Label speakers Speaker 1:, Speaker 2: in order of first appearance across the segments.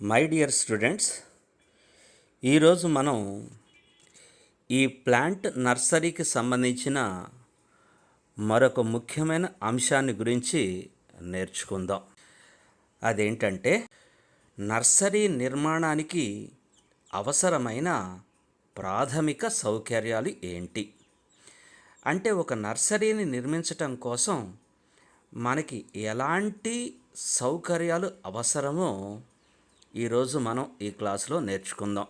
Speaker 1: My dear students, ఈరోజు మనం ఈ ప్లాంట్ నర్సరీకి సంబంధించిన మరొక ముఖ్యమైన అంశాన్ని గురించి నేర్చుకుందాం. అదేంటంటే నర్సరీ నిర్మాణానికి అవసరమైన ప్రాథమిక సౌకర్యాలు ఏంటి. అంటే ఒక నర్సరీని నిర్మించటం కోసం మనకి ఎలాంటి సౌకర్యాలు అవసరమో ఈరోజు మనం ఈ క్లాసులో నేర్చుకుందాం.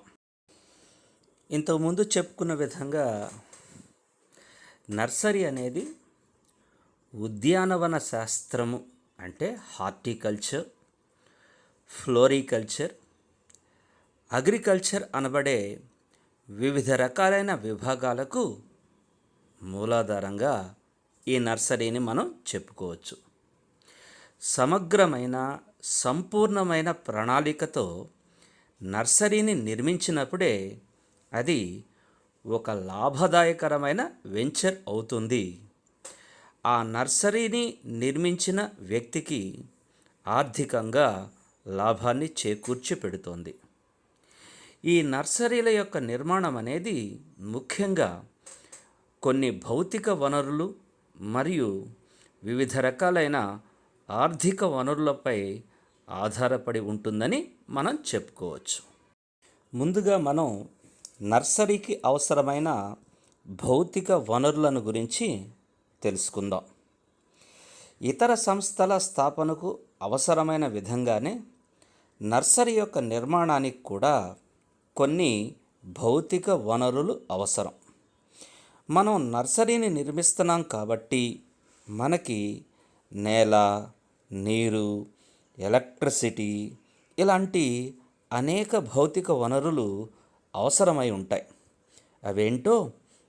Speaker 1: ఇంతకుముందు చెప్పుకున్న విధంగా నర్సరీ అనేది ఉద్యానవన శాస్త్రము అంటే హార్టికల్చర్, ఫ్లోరికల్చర్, అగ్రికల్చర్ అనబడే వివిధ రకాలైన విభాగాలకు మూలాధారంగా ఈ నర్సరీని మనం చెప్పుకోవచ్చు. సమగ్రమైన సంపూర్ణమైన ప్రణాళికతో నర్సరీని నిర్మించినప్పుడే అది ఒక లాభదాయకరమైన వెంచర్ అవుతుంది. ఆ నర్సరీని నిర్మించిన వ్యక్తికి ఆర్థికంగా లాభాన్ని చేకూర్చి పెడుతోంది. ఈ నర్సరీల యొక్క నిర్మాణం అనేది ముఖ్యంగా కొన్ని భౌతిక వనరులు మరియు వివిధ రకాలైన ఆర్థిక వనరులపై ఆధారపడి ఉంటుందని మనం చెప్పుకోవచ్చు. ముందుగా మనం నర్సరీకి అవసరమైన భౌతిక వనరులను గురించి తెలుసుకుందాం. ఇతర సంస్థల స్థాపనకు అవసరమైన విధంగానే నర్సరీ యొక్క నిర్మాణానికి కూడా కొన్ని భౌతిక వనరులు అవసరం. మనం నర్సరీని నిర్మిస్తున్నాం కాబట్టి మనకి నేల, నీరు, ఎలక్ట్రిసిటీ ఇలాంటి అనేక భౌతిక వనరులు అవసరమై ఉంటాయి. అవేంటో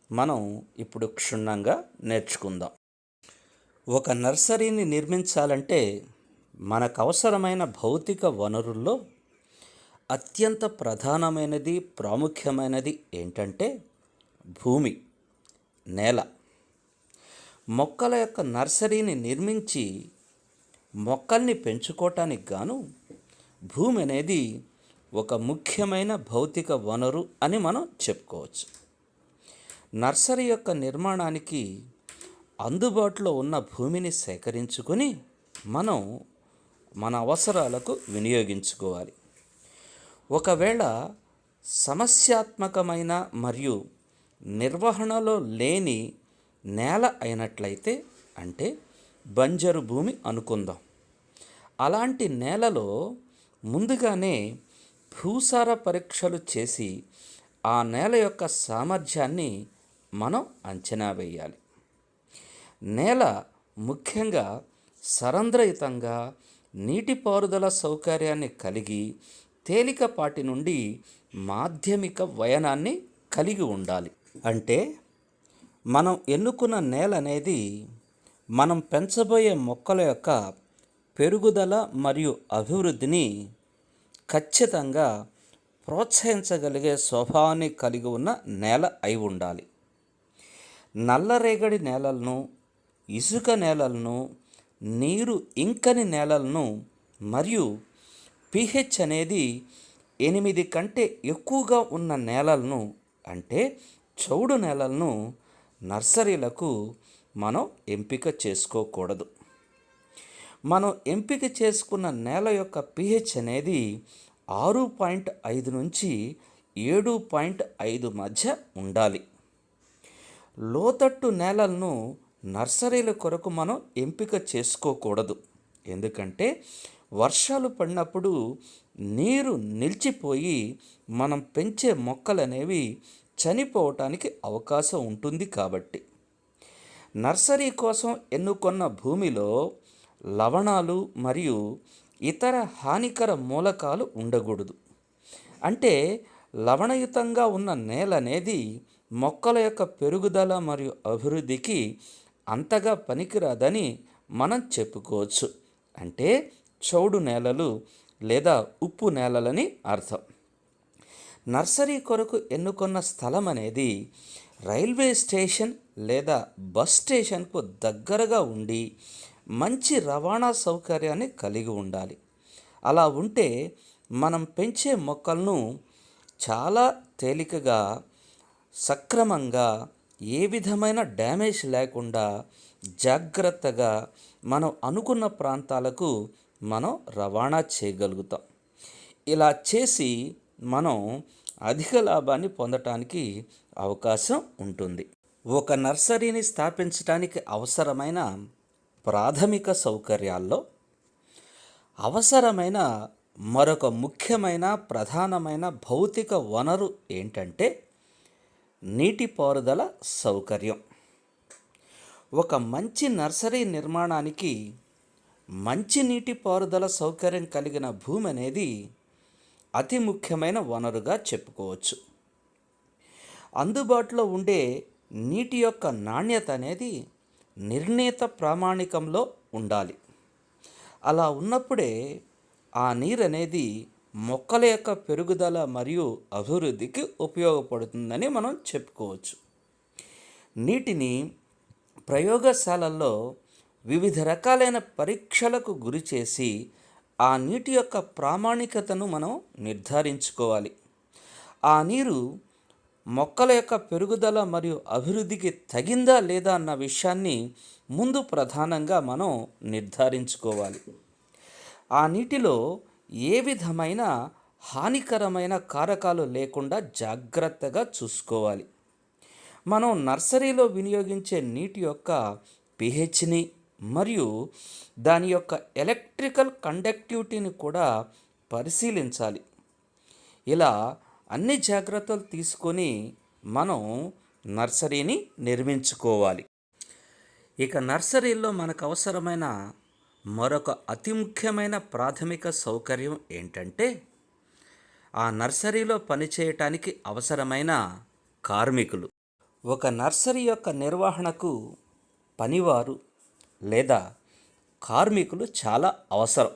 Speaker 1: మనం ఇప్పుడు క్షుణ్ణంగా నేర్చుకుందాం. ఒక నర్సరీని నిర్మించాలంటే మనకు అవసరమైన భౌతిక వనరుల్లో అత్యంత ప్రధానమైనది, ప్రాముఖ్యమైనది ఏంటంటే భూమి, నేల. మొక్కల యొక్క నర్సరీని నిర్మించి మొక్కల్ని పెంచుకోవటానికి గాను భూమి అనేది ఒక ముఖ్యమైన భౌతిక వనరు అని మనం చెప్పుకోవచ్చు. నర్సరీ యొక్క నిర్మాణానికి అందుబాటులో ఉన్న భూమిని సేకరించుకొని మనం మన అవసరాలకు వినియోగించుకోవాలి. ఒకవేళ సమస్యాత్మకమైన మరియు నిర్వహణలో లేని నేల అయినట్లయితే, అంటే బంజరు భూమి అనుకుందాం, అలాంటి నేలలో ముందుగానే భూసార పరీక్షలు చేసి ఆ నేల యొక్క సామర్థ్యాన్ని మనం అంచనా వేయాలి. నేల ముఖ్యంగా సరంధ్రయుతంగా నీటిపారుదల సౌకర్యాన్ని కలిగి తేలికపాటి నుండి మాధ్యమిక వయనాన్ని కలిగి ఉండాలి. అంటే మనం ఎన్నుకున్న నేల అనేది మనం పెంచబోయే మొక్కల యొక్క పెరుగుదల మరియు అభివృద్ధిని ఖచ్చితంగా ప్రోత్సహించగలిగే స్వభావాన్ని కలిగి ఉన్న నేల అయి ఉండాలి. నల్లరేగడి నేలలను, ఇసుక నేలలను, నీరు ఇంకని నేలలను మరియు pH అనేది 8 కంటే ఎక్కువగా ఉన్న నేలలను, అంటే చౌడు నేలలను నర్సరీలకు మనం ఎంపిక చేసుకోకూడదు. మనం ఎంపిక చేసుకున్న నేల యొక్క pH అనేది 6.5 నుంచి 7.5 మధ్య ఉండాలి. లోతట్టు నేలలను నర్సరీల కొరకు మనం ఎంపిక చేసుకోకూడదు. ఎందుకంటే వర్షాలు పడినప్పుడు నీరు నిలిచిపోయి మనం పెంచే మొక్కలు అనేవి చనిపోవటానికి అవకాశం ఉంటుంది. కాబట్టి నర్సరీ కోసం ఎన్నుకొన్న భూమిలో లవణాలు మరియు ఇతర హానికర మూలకాలు ఉండకూడదు. అంటే లవణయుతంగా ఉన్న నేల అనేది మొక్కల యొక్క పెరుగుదల మరియు అభివృద్ధికి అంతగా పనికిరాదని మనం చెప్పుకోవచ్చు. అంటే చౌడు నేలలు లేదా ఉప్పు నేలలని అర్థం. నర్సరీ కొరకు ఎన్నుకున్న స్థలం అనేది రైల్వే స్టేషన్ లేదా బస్ స్టేషన్కు దగ్గరగా ఉండి మంచి రవాణా సౌకర్యాన్ని కలిగి ఉండాలి. అలా ఉంటే మనం పెంచే మొక్కలను చాలా తేలికగా, సక్రమంగా, ఏ విధమైన డ్యామేజ్ లేకుండా జాగ్రత్తగా మనం అనుకున్న ప్రాంతాలకు మనం రవాణా చేయగలుగుతాం. ఇలా చేసి మనం అధిక లాభాన్ని పొందటానికి అవకాశం ఉంటుంది. ఒక నర్సరీని స్థాపించడానికి అవసరమైన ప్రాథమిక సౌకర్యాల్లో అవసరమైన మరొక ముఖ్యమైన ప్రధానమైన భౌతిక వనరు ఏంటంటే నీటిపారుదల సౌకర్యం. ఒక మంచి నర్సరీ నిర్మాణానికి మంచి నీటిపారుదల సౌకర్యం కలిగిన భూమి అనేది అతి ముఖ్యమైన వనరుగా చెప్పుకోవచ్చు. అందుబాటులో ఉండే నీటి యొక్క నాణ్యత అనేది నిర్ణీత ప్రామాణికంలో ఉండాలి. అలా ఉన్నప్పుడే ఆ నీరు అనేది మొక్కల యొక్క పెరుగుదల మరియు అభివృద్ధికి ఉపయోగపడుతుందని మనం చెప్పుకోవచ్చు. నీటిని ప్రయోగశాలల్లో వివిధ రకాలైన పరీక్షలకు గురి చేసి ఆ నీటి యొక్క ప్రామాణికతను మనం నిర్ధారించుకోవాలి. ఆ నీరు మొక్కల యొక్క పెరుగుదల మరియు అభివృద్ధికి తగిందా లేదా అన్న విషయాన్ని ముందు ప్రధానంగా మనం నిర్ధారించుకోవాలి. ఆ నీటిలో ఏ విధమైన హానికరమైన కారకాలు లేకుండా జాగ్రత్తగా చూసుకోవాలి. మనం నర్సరీలో వినియోగించే నీటి యొక్క పిహెచ్ని మరియు దాని యొక్క ఎలక్ట్రికల్ కండక్టివిటీని కూడా పరిశీలించాలి. ఇలా అన్ని జాగ్రత్తలు తీసుకొని మనం నర్సరీని నిర్మించుకోవాలి. ఇక నర్సరీలో మనకు అవసరమైన మరొక అతి ముఖ్యమైన ప్రాథమిక సౌకర్యం ఏంటంటే ఆ నర్సరీలో పనిచేయటానికి అవసరమైన కార్మికులు. ఒక నర్సరీ యొక్క నిర్వహణకు పనివారు లేదా కార్మికులు చాలా అవసరం.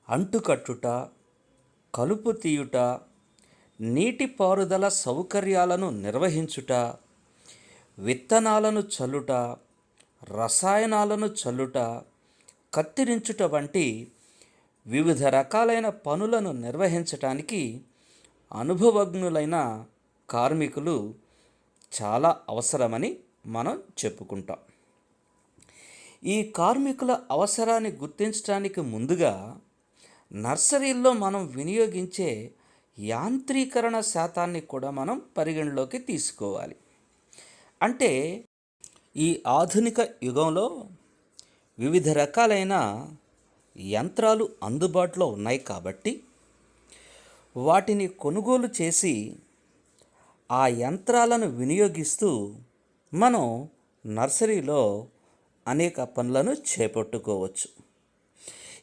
Speaker 1: అంటుకట్టుట, కలుపు తీయుట, నీటిపారుదల సౌకర్యాలను నిర్వహించుట, విత్తనాలను చల్లుట, రసాయనాలను చల్లుట, కత్తిరించుట వంటి వివిధ రకాలైన పనులను నిర్వహించటానికి అనుభవజ్ఞులైన కార్మికులు చాలా అవసరమని మనం చెప్పుకుంటాం. ఈ కార్మికుల అవసరాన్ని గుర్తించడానికి ముందుగా నర్సరీల్లో మనం వినియోగించే యాంత్రీకరణ శాతాన్ని కూడా మనం పరిగణలోకి తీసుకోవాలి. అంటే ఈ ఆధునిక యుగంలో వివిధ రకాలైన యంత్రాలు అందుబాటులో ఉన్నాయి కాబట్టి వాటిని కొనుగోలు చేసి ఆ యంత్రాలను వినియోగిస్తూ మనం నర్సరీలో అనేక పనులను చేపట్టుకోవచ్చు.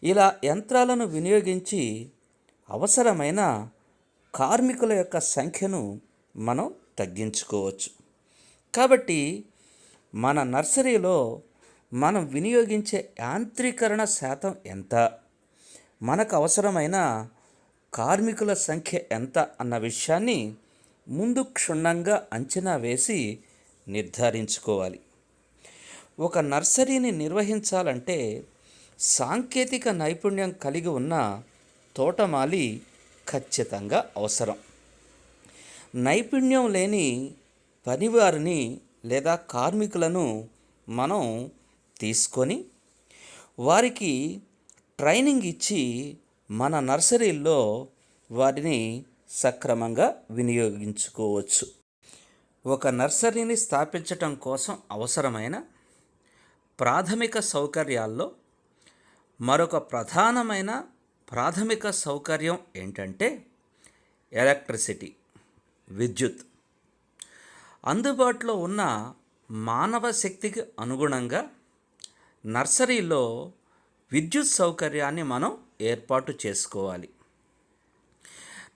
Speaker 1: ఇలా యంత్రాలను వినియోగించి అవసరమైన కార్మికుల యొక్క సంఖ్యను మనం తగ్గించుకోవచ్చు. కాబట్టి మన నర్సరీలో మనం వినియోగించే యాంత్రీకరణ శాతం ఎంత, మనకు అవసరమైన కార్మికుల సంఖ్య ఎంత అన్న విషయాన్ని ముందు క్షుణ్ణంగా అంచనా వేసి నిర్ధారించుకోవాలి. ఒక నర్సరీని నిర్వహించాలంటే సాంకేతిక నైపుణ్యం కలిగి ఉన్న తోటమాలి ఖచ్చితంగా అవసరం. నైపుణ్యం లేని పనివారిని లేదా కార్మికులను మనం తీసుకొని వారికి ట్రైనింగ్ ఇచ్చి మన నర్సరీల్లో వారిని సక్రమంగా వినియోగించుకోవచ్చు. ఒక నర్సరీని స్థాపించటం కోసం అవసరమైన ప్రాథమిక సౌకర్యాల్లో మరొక ప్రధానమైన ప్రాథమిక సౌకర్యం ఏంటంటే ఎలక్ట్రిసిటీ, విద్యుత్. అందుబాటులో ఉన్న మానవ శక్తికి అనుగుణంగా నర్సరీలో విద్యుత్ సౌకర్యాన్ని మనం ఏర్పాటు చేసుకోవాలి.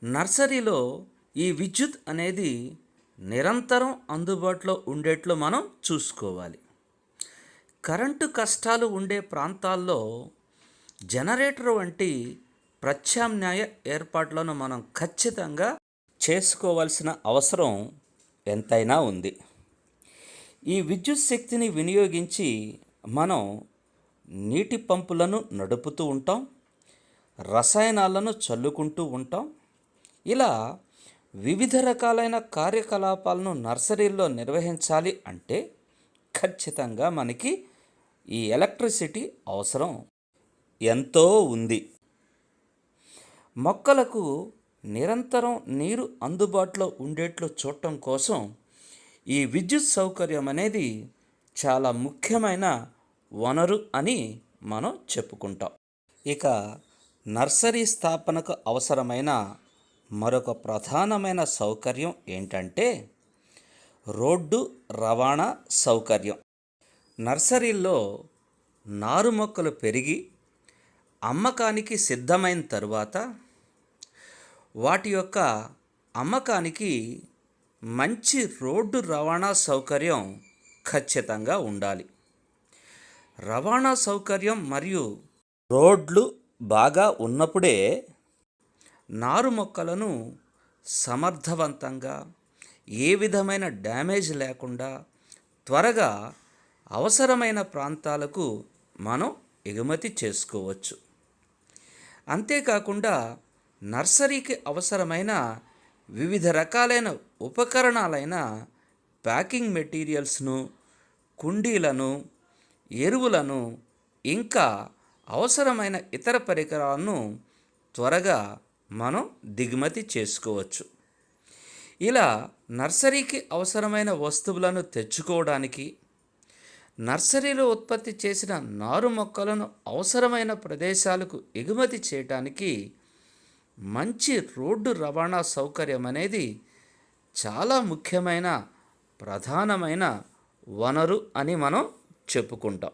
Speaker 1: నర్సరీలో ఈ విద్యుత్ అనేది నిరంతరం అందుబాటులో ఉండేట్లు మనం చూసుకోవాలి. కరెంటు కష్టాలు ఉండే ప్రాంతాల్లో జనరేటర్ వంటి ప్రత్యామ్నాయ ఏర్పాట్లను మనం ఖచ్చితంగా చేసుకోవాల్సిన అవసరం ఎంతైనా ఉంది. ఈ విద్యుత్ శక్తిని వినియోగించి మనం నీటి పంపులను నడుపుతూ ఉంటాం, రసాయనాలను చల్లుకుంటూ ఉంటాం. ఇలా వివిధ రకాలైన కార్యకలాపాలను నర్సరీల్లో నిర్వహించాలి అంటే ఖచ్చితంగా మనకి ఈ ఎలక్ట్రిసిటీ అవసరం ఎంతో ఉంది. మొక్కలకు నిరంతరం నీరు అందుబాటులో ఉండేట్లు చూడటం కోసం ఈ విద్యుత్ సౌకర్యం అనేది చాలా ముఖ్యమైన వనరు అని మనం చెప్పుకుంటాం. ఇక నర్సరీ స్థాపనకు అవసరమైన మరొక ప్రధానమైన సౌకర్యం ఏంటంటే రోడ్డు రవాణా సౌకర్యం. నర్సరీల్లో నారు మొక్కలు పెరిగి అమ్మకానికి సిద్ధమైన తరువాత వాటి యొక్క అమ్మకానికి మంచి రోడ్డు రవాణా సౌకర్యం ఖచ్చితంగా ఉండాలి. రవాణా సౌకర్యం మరియు రోడ్లు బాగా ఉన్నప్పుడే నారు మొక్కలను సమర్థవంతంగా ఏ విధమైన డ్యామేజ్ లేకుండా త్వరగా అవసరమైన ప్రాంతాలకు మనం ఎగుమతి చేసుకోవచ్చు. అంతేకాకుండా నర్సరీకి అవసరమైన వివిధ రకాలైన ఉపకరణాలైన ప్యాకింగ్ మెటీరియల్స్ను, కుండీలను, ఎరువులను, ఇంకా అవసరమైన ఇతర పరికరాలను త్వరగా మనం దిగుమతి చేసుకోవచ్చు. ఇలా నర్సరీకి అవసరమైన వస్తువులను తెచ్చుకోవడానికి, నర్సరీలో ఉత్పత్తి చేసిన నారు మొక్కలను అవసరమైన ప్రదేశాలకు ఎగుమతి చేయడానికి మంచి రోడ్డు రవాణా సౌకర్యం అనేది చాలా ముఖ్యమైన ప్రధానమైన వనరు అని మనం చెప్పుకుంటాం.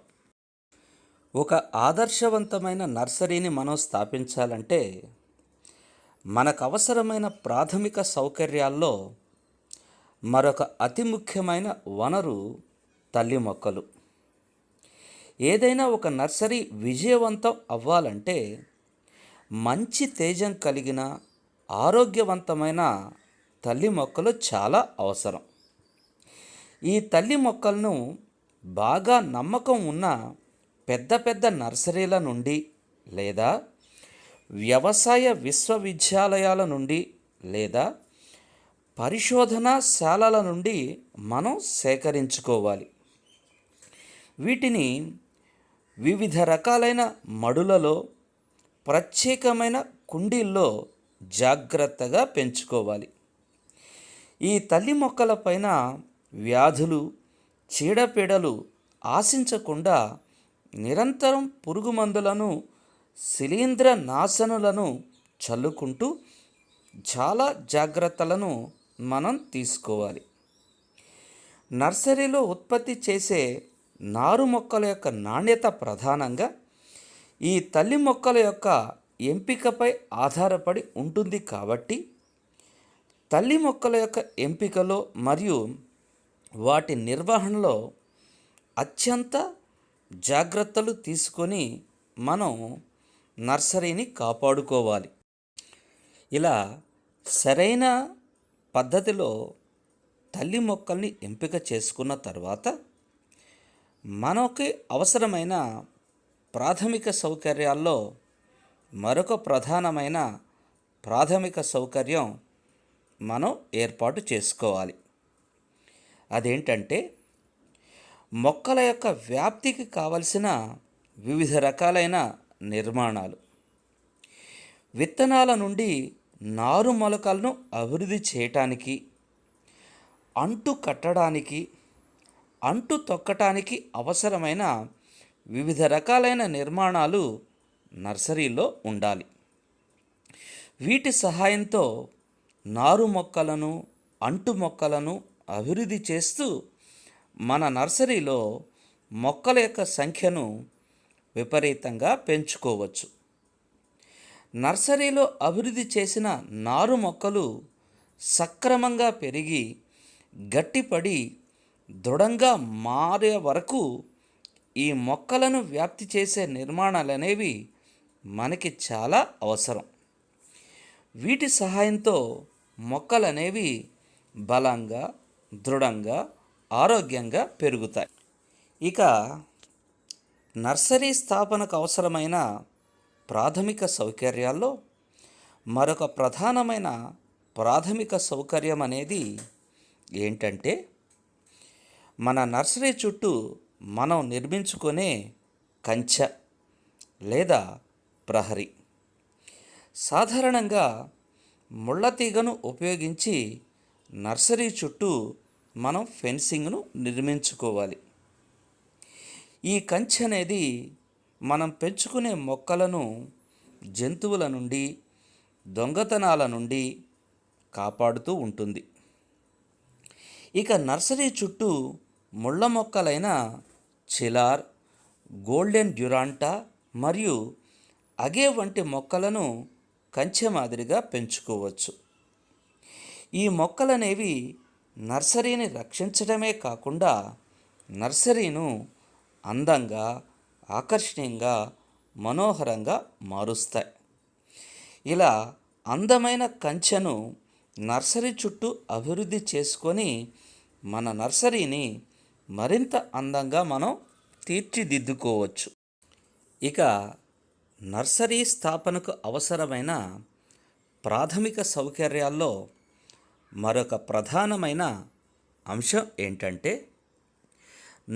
Speaker 1: ఒక ఆదర్శవంతమైన నర్సరీని మనం స్థాపించాలంటే మనకు అవసరమైన ప్రాథమిక సౌకర్యాల్లో మరొక అతి ముఖ్యమైన వనరు తల్లి మొక్కలు. ఏదైనా ఒక నర్సరీ విజయవంతం అవ్వాలంటే మంచి తేజం కలిగిన ఆరోగ్యవంతమైన తల్లి మొక్కలు చాలా అవసరం. ఈ తల్లి మొక్కలను బాగా నమ్మకం ఉన్న పెద్ద పెద్ద నర్సరీల నుండి లేదా వ్యవసాయ విశ్వవిద్యాలయాల నుండి లేదా పరిశోధనాశాలల నుండి మనం సేకరించుకోవాలి. వీటిని వివిధ రకాలైన మడులలో ప్రత్యేకమైన కుండీల్లో జాగ్రత్తగా పెంచుకోవాలి. ఈ తల్లి మొక్కలపైన వ్యాధులు, చీడపీడలు ఆశించకుండా నిరంతరం పురుగు మందులను, శిలీంద్ర నాశనులను చల్లుకుంటూ చాలా జాగ్రత్తలను మనం తీసుకోవాలి. నర్సరీలో ఉత్పత్తి చేసే నారు మొక్కల యొక్క నాణ్యత ప్రధానంగా ఈ తల్లి మొక్కల యొక్క ఎంపికపై ఆధారపడి ఉంటుంది. కాబట్టి తల్లి మొక్కల యొక్క ఎంపికలో మరియు వాటి నిర్వహణలో అత్యంత జాగ్రత్తలు తీసుకొని మనం నర్సరీని కాపాడుకోవాలి. ఇలా సరైన పద్ధతిలో తల్లి మొక్కల్ని ఎంపిక చేసుకున్న తర్వాత మనకి అవసరమైన ప్రాథమిక సౌకర్యాల్లో మరొక ప్రధానమైన ప్రాథమిక సౌకర్యం మనం ఏర్పాటు చేసుకోవాలి. అదేంటంటే మొక్కల యొక్క వ్యాప్తికి కావలసిన వివిధ రకాలైన నిర్మాణాలు. విత్తనాల నుండి నారు మొలకలను అభివృద్ధి చేయటానికి, అంటు కట్టడానికి, అంటు తొక్కటానికి అవసరమైన వివిధ రకాలైన నిర్మాణాలు నర్సరీలో ఉండాలి. వీటి సహాయంతో నారు మొక్కలను, అంటు మొక్కలను అభివృద్ధి చేస్తూ మన నర్సరీలో మొక్కల యొక్క సంఖ్యను విపరీతంగా పెంచుకోవచ్చు. నర్సరీలో అభివృద్ధి చేసిన నారు మొక్కలు సక్రమంగా పెరిగి గట్టిపడి దృఢంగా మారే వరకు ఈ మొక్కలను వ్యాప్తి చేసే నిర్మాణాలు అనేవి మనకి చాలా అవసరం. వీటి సహాయంతో మొక్కలు అనేవి బలంగా, దృఢంగా, ఆరోగ్యంగా పెరుగుతాయి. ఇక నర్సరీ స్థాపనకు అవసరమైన ప్రాథమిక సౌకర్యాల్లో మరొక ప్రధానమైన ప్రాథమిక సౌకర్యం అనేది ఏంటంటే మన నర్సరీ చుట్టూ మనం నిర్మించుకునే కంచె లేదా ప్రహరీ. సాధారణంగా ముళ్ళ తీగను ఉపయోగించి నర్సరీ చుట్టూ మనం ఫెన్సింగ్ను నిర్మించుకోవాలి. ఈ కంచె అనేది మనం పెంచుకునే మొక్కలను జంతువుల నుండి, దొంగతనాల నుండి కాపాడుతూ ఉంటుంది. ఇక నర్సరీ చుట్టూ ముళ్ళ మొక్కలైన చిలార్, గోల్డెన్ డ్యూరాంటా మరియు అగే వంటి మొక్కలను కంచె మాదిరిగా పెంచుకోవచ్చు. ఈ మొక్కలనేవి నర్సరీని రక్షించడమే కాకుండా నర్సరీను అందంగా, ఆకర్షణీయంగా, మనోహరంగా మారుస్తాయి. ఇలా అందమైన కంచెను నర్సరీ చుట్టూ అభివృద్ధి చేసుకొని మన నర్సరీని మరింత అందంగా మనం తీర్చిదిద్దుకోవచ్చు. ఇక నర్సరీ స్థాపనకు అవసరమైన ప్రాథమిక సౌకర్యాల్లో మరొక ప్రధానమైన అంశం ఏంటంటే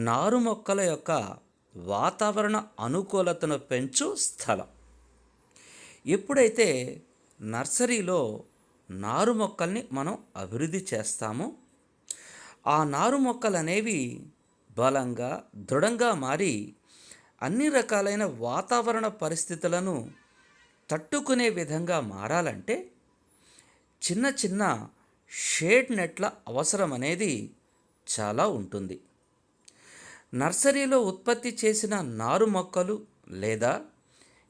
Speaker 1: నారు మొక్కల యొక్క వాతావరణ అనుకూలతను పెంచు స్థలం. ఎప్పుడైతే నర్సరీలో నారు మొక్కల్ని మనం అభివృద్ధి చేస్తామో ఆ నారు మొక్కలు అనేవి బలంగా, దృఢంగా మారి అన్ని రకాలైన వాతావరణ పరిస్థితులను తట్టుకునే విధంగా మారాలంటే చిన్న చిన్న షేడ్ నెట్ల అవసరం అనేది చాలా ఉంటుంది. నర్సరీలో ఉత్పత్తి చేసిన నారు మొక్కలు లేదా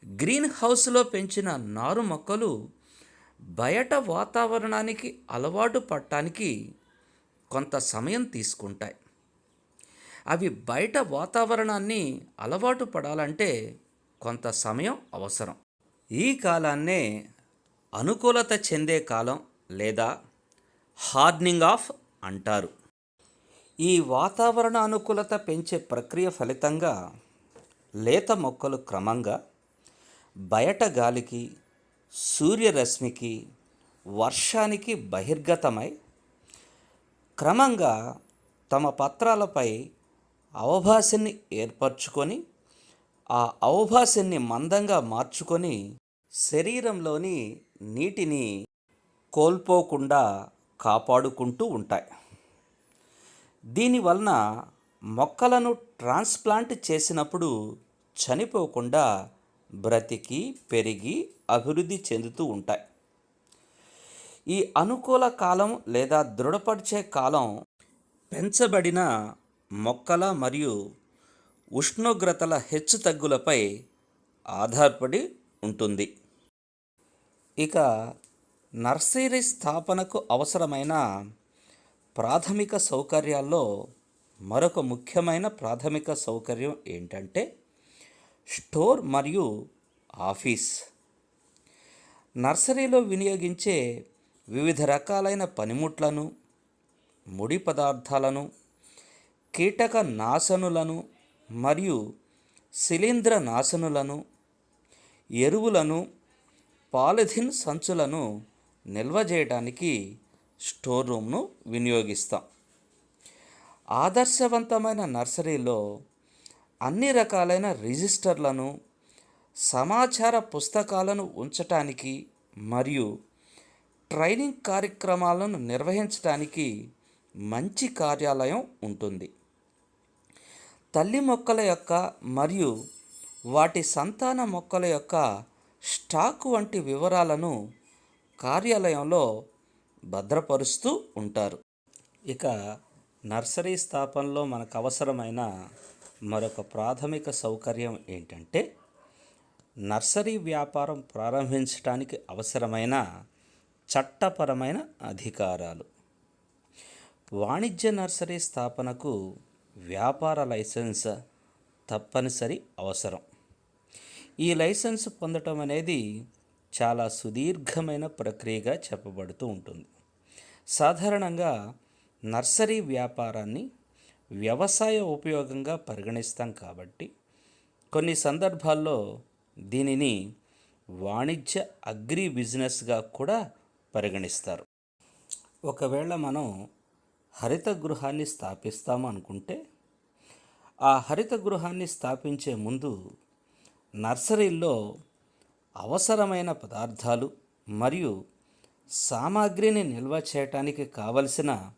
Speaker 1: గ్రీన్ హౌస్లో పెంచిన నారు మొక్కలు బయట వాతావరణానికి అలవాటు పడటానికి కొంత సమయం తీసుకుంటాయి. అవి బయట వాతావరణాన్ని అలవాటు పడాలంటే కొంత సమయం అవసరం. ఈ కాలాన్నే అనుకూలత చెందే కాలం లేదా హార్డనింగ్ ఆఫ్ అంటారు. ఈ వాతావరణ అనుకూలత పెంచే ప్రక్రియ ఫలితంగా లేత మొక్కలు క్రమంగా బయట గాలికి, సూర్యరశ్మికి, వర్షానికి బహిర్గతమై క్రమంగా తమ పత్రాలపై అవభాసాన్ని ఏర్పరచుకొని ఆ అవభాసాన్ని మందంగా మార్చుకొని శరీరంలోని నీటిని కోల్పోకుండా కాపాడుకుంటూ ఉంటాయి. దీనివలన మొక్కలను ట్రాన్స్ప్లాంట్ చేసినప్పుడు చనిపోకుండా బ్రతికి, పెరిగి, అభివృద్ధి చెందుతూ ఉంటాయి. ఈ అనుకూల కాలం లేదా దృఢపరిచే కాలం పెంచబడిన మొక్కల మరియు ఉష్ణోగ్రతల హెచ్చుతగ్గులపై ఆధారపడి ఉంటుంది. ఇక నర్సరీ స్థాపనకు అవసరమైన ప్రాథమిక సౌకర్యాల్లో మరొక ముఖ్యమైన ప్రాథమిక సౌకర్యం ఏంటంటే స్టోర్ మరియు ఆఫీస్. నర్సరీలో వినియోగించే వివిధ రకాలైన పనిముట్లను, ముడి పదార్థాలను, కీటక నాశనులను మరియు శిలీంద్ర నాశనులను, ఎరువులను, పాలిథిన్ సంచులను నిల్వ చేయడానికి స్టోర్ రూమ్ను వినియోగిస్తాం. ఆదర్శవంతమైన నర్సరీలో అన్ని రకాలైన రిజిస్టర్లను, సమాచార పుస్తకాలను ఉంచటానికి మరియు ట్రైనింగ్ కార్యక్రమాలను నిర్వహించడానికి మంచి కార్యాలయం ఉంటుంది. తల్లి మొక్కల యొక్క మరియు వాటి సంతాన మొక్కల యొక్క స్టాక్ వంటి వివరాలను కార్యాలయంలో భద్రపరుస్తూ ఉంటారు. ఇక నర్సరీ స్థాపనలో మనకు అవసరమైన మరొక ప్రాథమిక సౌకర్యం ఏంటంటే నర్సరీ వ్యాపారం ప్రారంభించడానికి అవసరమైన చట్టపరమైన అధికారాలు. వాణిజ్య నర్సరీ స్థాపనకు వ్యాపార లైసెన్స్ తప్పనిసరి అవసరం. ఈ లైసెన్స్ పొందటం అనేది చాలా సుదీర్ఘమైన ప్రక్రియగా చెప్పబడుతూ ఉంటుంది. సాధారణంగా నర్సరీ వ్యాపారాన్ని వ్యవసాయ ఉపయోగంగా పరిగణిస్తాం కాబట్టి కొన్ని సందర్భాల్లో దీనిని వాణిజ్య అగ్రి బిజినెస్గా కూడా పరిగణిస్తారు. ఒకవేళ మనం హరిత గృహాన్ని స్థాపిస్తాము అనుకుంటే, ఆ హరిత గృహాన్ని స్థాపించే ముందు నర్సరీల్లో అవసరమైన పదార్థాలు మరియు సామాగ్రిని నిల్వ చేయటానికి కావలసిన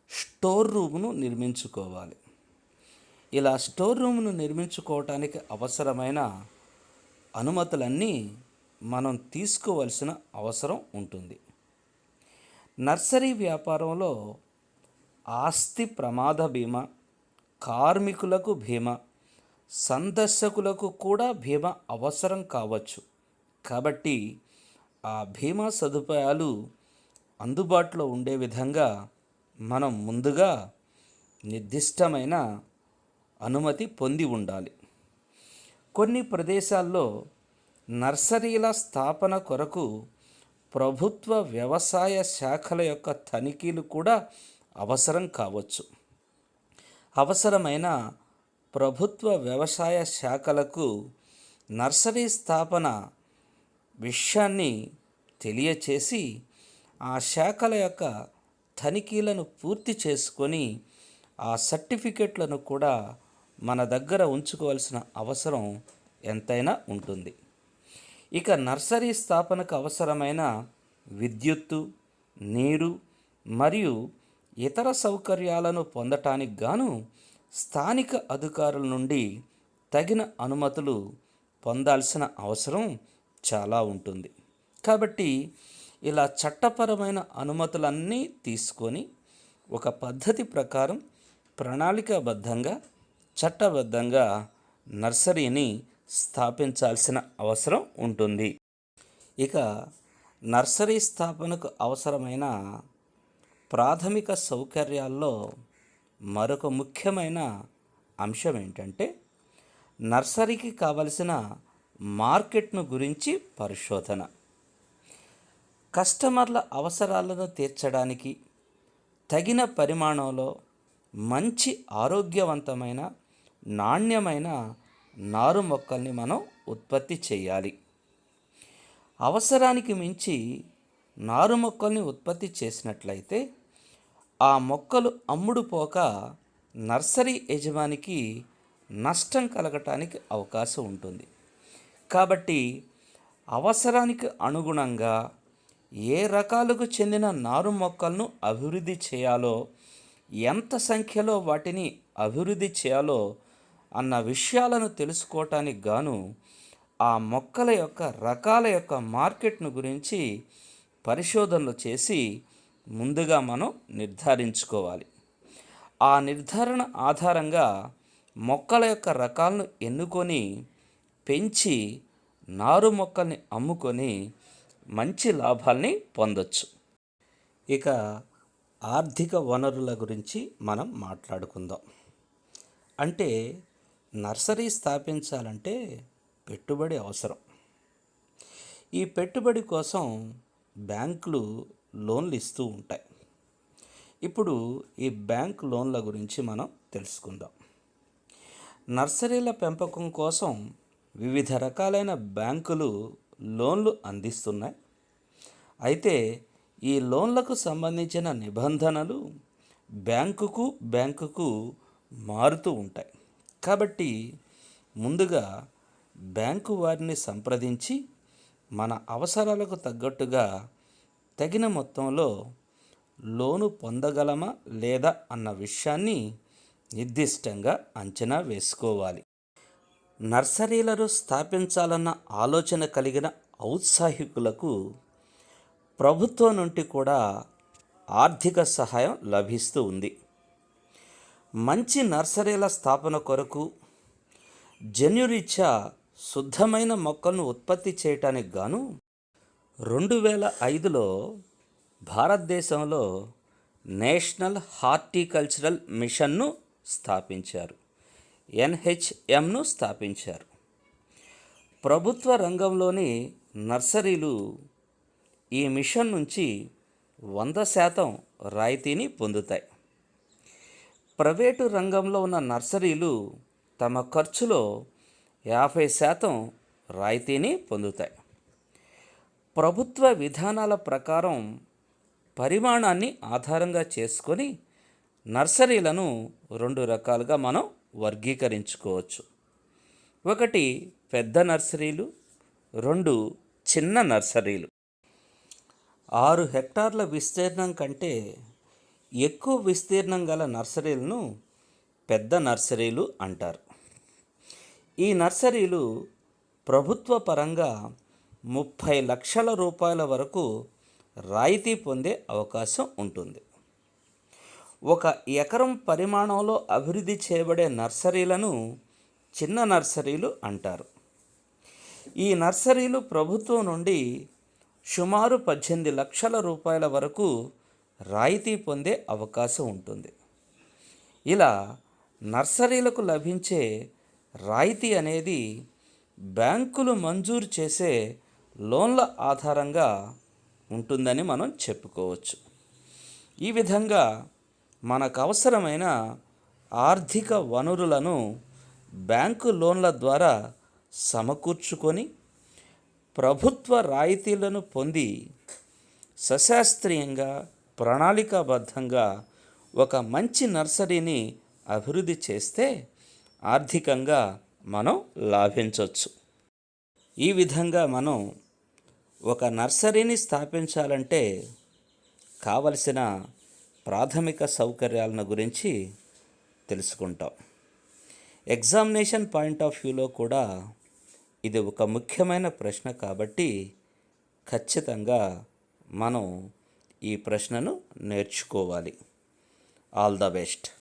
Speaker 1: స్టోర్ రూమ్ను నిర్మించుకోవాలి. ఇలా స్టోర్ రూమ్ను నిర్మించుకోవటానికి అవసరమైన అనుమతులన్నీ మనం తీసుకోవలసిన అవసరం ఉంటుంది. నర్సరీ వ్యాపారంలో ఆస్తి ప్రమాద బీమా, కార్మికులకు బీమా, సందర్శకులకు కూడా బీమా అవసరం కావచ్చు. కాబట్టి ఆ బీమా సదుపాయాలు అందుబాటులో ఉండే విధంగా మనం ముందుగా నిర్దిష్టమైన అనుమతి పొంది ఉండాలి. కొన్ని ప్రదేశాల్లో నర్సరీల స్థాపన కొరకు ప్రభుత్వ వ్యవసాయ శాఖల యొక్క తనిఖీలు కూడా అవసరం కావచ్చు. అవసరమైన ప్రభుత్వ వ్యవసాయ శాఖలకు నర్సరీ స్థాపన విషయాన్ని తెలియచేసి ఆ శాఖల యొక్క తనిఖీలను పూర్తి చేసుకొని ఆ సర్టిఫికెట్లను కూడా మన దగ్గర ఉంచుకోవాల్సిన అవసరం ఎంతైనా ఉంటుంది. ఇక నర్సరీ స్థాపనకు అవసరమైన విద్యుత్తు, నీరు మరియు ఇతర సౌకర్యాలను పొందటానికి గాను స్థానిక అధికారుల నుండి తగిన అనుమతులు పొందాల్సిన అవసరం చాలా ఉంటుంది. కాబట్టి ఇలా చట్టపరమైన అనుమతులన్నీ తీసుకొని ఒక పద్ధతి ప్రకారం ప్రణాళికాబద్ధంగా చట్టబద్ధంగా నర్సరీని స్థాపించాల్సిన అవసరం ఉంటుంది. ఇక నర్సరీ స్థాపనకు అవసరమైన ప్రాథమిక సౌకర్యాల్లో మరొక ముఖ్యమైన అంశం ఏంటంటే నర్సరీకి కావలసిన మార్కెట్ను గురించి పరిశోధన. కస్టమర్ల అవసరాలను తీర్చడానికి తగిన పరిమాణంలో మంచి ఆరోగ్యవంతమైన నాణ్యమైన నారు మొక్కల్ని మనం ఉత్పత్తి చేయాలి. అవసరానికి మించి నారు మొక్కల్ని ఉత్పత్తి చేసినట్లయితే ఆ మొక్కలు అమ్ముడుపోక నర్సరీ యజమానికి నష్టం కలగటానికి అవకాశం ఉంటుంది. కాబట్టి అవసరానికి అనుగుణంగా ఏ రకాలకు చెందిన నారు మొక్కలను అభివృద్ధి చేయాలో, ఎంత సంఖ్యలో వాటిని అభివృద్ధి చేయాలో అన్న విషయాలను తెలుసుకోవటానికి గాను ఆ మొక్కల యొక్క రకాల యొక్క మార్కెట్ను గురించి పరిశోధనలు చేసి ముందుగా మనం నిర్ధారించుకోవాలి. ఆ నిర్ధారణ ఆధారంగా మొక్కల యొక్క రకాలను ఎన్నుకొని పెంచి నారు మొక్కల్ని అమ్ముకొని మంచి లాభాల్ని పొందొచ్చు. ఇక ఆర్థిక వనరుల గురించి మనం మాట్లాడుకుందాం. అంటే నర్సరీ స్థాపించాలంటే పెట్టుబడి అవసరం. ఈ పెట్టుబడి కోసం బ్యాంకులు లోన్లు ఇస్తూ ఉంటాయి. ఇప్పుడు ఈ బ్యాంక్ లోన్ల గురించి మనం తెలుసుకుందాం. నర్సరీల పెంపకం కోసం వివిధ రకాలైన బ్యాంకులు లోన్లు అందిస్తున్నాయి. అయితే ఈ లోన్లకు సంబంధించిన నిబంధనలు బ్యాంకుకు మారుతూ ఉంటాయి. కాబట్టి ముందుగా బ్యాంకు వారిని సంప్రదించి మన అవసరాలకు తగ్గట్టుగా తగిన మొత్తంలో లోను పొందగలమా లేదా అన్న విషయాన్ని నిర్దిష్టంగా అంచనా వేసుకోవాలి. నర్సరీలను స్థాపించాలన్న ఆలోచన కలిగిన ఔత్సాహికులకు ప్రభుత్వం నుండి కూడా ఆర్థిక సహాయం లభిస్తూ ఉంది. మంచి నర్సరీల స్థాపన కొరకు జన్యురీత్యా శుద్ధమైన మొక్కలను ఉత్పత్తి చేయటానికి గాను 2005లో భారతదేశంలో నేషనల్ హార్టికల్చరల్ మిషన్ను స్థాపించారు. NHMను స్థాపించారు. ప్రభుత్వ రంగంలోని నర్సరీలు ఈ మిషన్ నుంచి 100% రాయితీని పొందుతాయి. ప్రైవేటు రంగంలో ఉన్న నర్సరీలు తమ ఖర్చులో 50% రాయితీని పొందుతాయి. ప్రభుత్వ విధానాల ప్రకారం పరిమాణాన్ని ఆధారంగా చేసుకొని నర్సరీలను రెండు రకాలుగా మనం వర్గీకరించుకోవచ్చు. ఒకటి పెద్ద నర్సరీలు, రెండు చిన్న నర్సరీలు. 6 హెక్టార్ల విస్తీర్ణం కంటే ఎక్కువ విస్తీర్ణం గల నర్సరీలను పెద్ద నర్సరీలు అంటారు. ఈ నర్సరీలు ప్రభుత్వ పరంగా 30 లక్షల రూపాయల వరకు రాయితీ పొందే అవకాశం ఉంటుంది. 1 ఎకరం పరిమాణంలో అభివృద్ధి చేయబడే నర్సరీలను చిన్న నర్సరీలు అంటారు. ఈ నర్సరీలు ప్రభుత్వం నుండి సుమారు 18 లక్షల రూపాయల వరకు రాయితీ పొందే అవకాశం ఉంటుంది. ఇలా నర్సరీలకు లభించే రాయితీ అనేది బ్యాంకులు మంజూరు చేసే లోన్ల ఆధారంగా ఉంటుందని మనం చెప్పుకోవచ్చు. ఈ విధంగా మనకు అవసరమైన ఆర్థిక వనరులను బ్యాంకు లోన్ల ద్వారా సమకూర్చుకొని ప్రభుత్వ రాయితీలను పొంది సశాస్త్రీయంగా ప్రణాళికాబద్ధంగా ఒక మంచి నర్సరీని అభివృద్ధి చేస్తే ఆర్థికంగా మనం లాభించవచ్చు. ఈ విధంగా మనం ఒక నర్సరీని స్థాపించాలంటే కావలసిన ప్రాథమిక సౌకర్యాలను గురించి తెలుసుకుంటాం. ఎగ్జామినేషన్ పాయింట్ ఆఫ్ వ్యూలో కూడా ఇది ఒక ముఖ్యమైన ప్రశ్న కాబట్టి ఖచ్చితంగా మనం ఈ ప్రశ్నను నేర్చుకోవాలి. All the best.